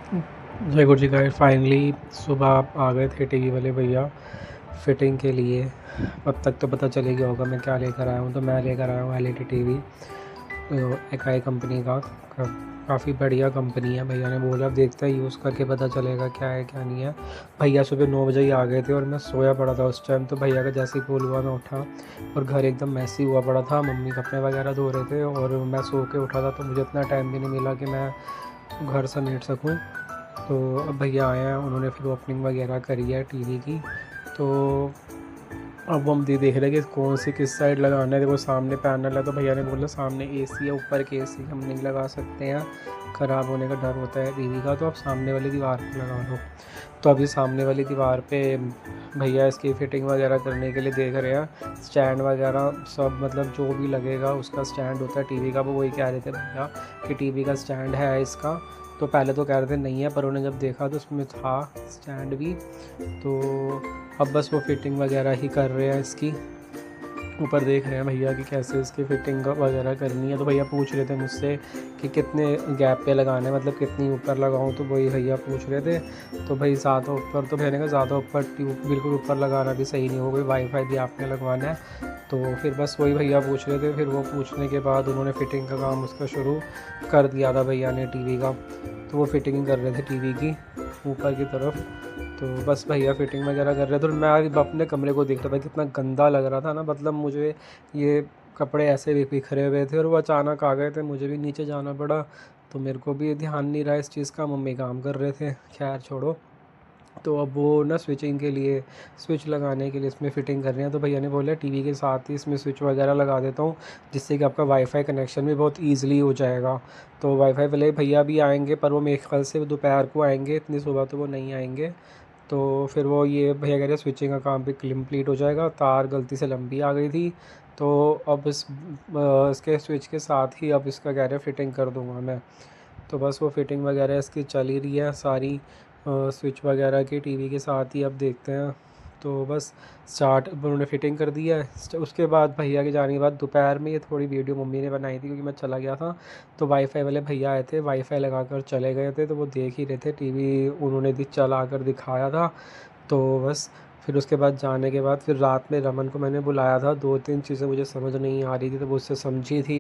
जय गुरु जी guys, finally सुबह आप आ गए थे टीवी वाले भैया फिटिंग के लिए। अब तक तो पता चल ही गया होगा मैं क्या लेकर आया हूँ। तो मैं लेकर आया हूँ एलईडी टीवी एकाई कंपनी का। काफ़ी बढ़िया कंपनी है। भैया ने बोला अब देखते हैं, यूज़ करके पता चलेगा क्या है क्या नहीं है। भैया सुबह 9 बजे ही आ गए थे और मैं सोया पड़ा था उस टाइम। तो भैया का जैसे ही कॉल हुआ मैं उठा और घर एकदम मैसी हुआ पड़ा था। मम्मी कपड़े वगैरह धो रहे थे और मैं सो के उठा था, तो मुझे इतना टाइम भी नहीं मिला कि मैं घर समेट सकूँ। तो अब भैया आए हैं, उन्होंने फिर ओपनिंग वगैरह करी है टीवी की। तो अब हम देख रहे हैं कि कौन सी किस साइड लगाना है। देखो सामने पैनल है, तो भैया ने बोला सामने एसी है, ऊपर के एसी हम नहीं लगा सकते हैं, ख़राब होने का डर होता है टीवी का, तो आप सामने वाली दीवार पे लगा लो। तो अभी सामने वाली दीवार पे भैया इसकी फ़िटिंग वगैरह करने के लिए देख रहे हैं। स्टैंड वगैरह सब, मतलब जो भी लगेगा उसका स्टैंड होता है टीवी का, वो वही कह रहे थे भैया कि टीवी का स्टैंड है इसका। तो पहले तो कह रहे थे नहीं है, पर उन्होंने जब देखा तो उसमें था स्टैंड भी। तो अब बस वो फिटिंग वगैरह ही कर रहे हैं इसकी। ऊपर देख रहे हैं भैया कि कैसे इसकी फ़िटिंग वगैरह करनी है। तो भैया पूछ रहे थे मुझसे कि कितने गैप पे लगाना है, मतलब कितनी ऊपर लगाऊं। तो वही भैया पूछ रहे थे। तो भाई ज़्यादा ऊपर, तो मैंने कहा ज़्यादा ऊपर ट्यूब बिल्कुल ऊपर लगाना भी सही नहीं होगा, वाईफाई भी आपने लगवाना है। तो फिर बस वही भैया पूछ रहे थे। फिर वो पूछने के बाद उन्होंने फ़िटिंग का काम उसका शुरू कर दिया था भैया ने टीवी का। तो वो फिटिंग कर रहे थे टीवी की ऊपर की तरफ। तो बस भैया फिटिंग वगैरह कर रहे थे और मैं अपने कमरे को देख रहा था, कितना गंदा लग रहा था ना। मतलब मुझे ये कपड़े ऐसे भी बिखरे हुए थे और वो अचानक आ गए थे, मुझे भी नीचे जाना पड़ा। तो मेरे को भी ध्यान नहीं रहा इस चीज़ का, मम्मी काम कर रहे थे, खैर छोड़ो। तो अब वो ना स्विचिंग के लिए, स्विच लगाने के लिए इसमें फ़िटिंग कर रहे हैं। तो भैया ने बोला टीवी के साथ ही इसमें स्विच वगैरह लगा देता हूँ, जिससे कि आपका वाईफाई कनेक्शन भी बहुत ईज़िली हो जाएगा। तो वाईफाई वाले भैया भी आएंगे, पर वो मेरे ख्याल से दोपहर को आएंगे, इतनी सुबह तो वो नहीं आएंगे। तो फिर वो ये भैया कह रहे स्विचिंग का काम भी कंप्लीट हो जाएगा। तार गलती से लंबी आ गई थी, तो अब इसके स्विच के साथ ही अब इसका कह रहे फिटिंग कर दूंगा मैं। तो बस वो फिटिंग वगैरह इसकी चल ही रही है सारी, स्विच वगैरह की टीवी के साथ ही। अब देखते हैं। तो बस स्टार्ट उन्होंने फ़िटिंग कर दिया है। उसके बाद भैया के जाने के बाद दोपहर में ये थोड़ी वीडियो मम्मी ने बनाई थी, क्योंकि मैं चला गया था। तो वाईफाई वाले भैया आए थे, वाईफाई लगा कर चले गए थे, तो वो देख ही रहे थे टीवी, उन्होंने चला कर दिखाया था। तो बस फिर उसके बाद जाने के बाद फिर रात में रमन को मैंने बुलाया था। 2-3 चीज़ें मुझे समझ नहीं आ रही थी, तो वो उससे समझी थी।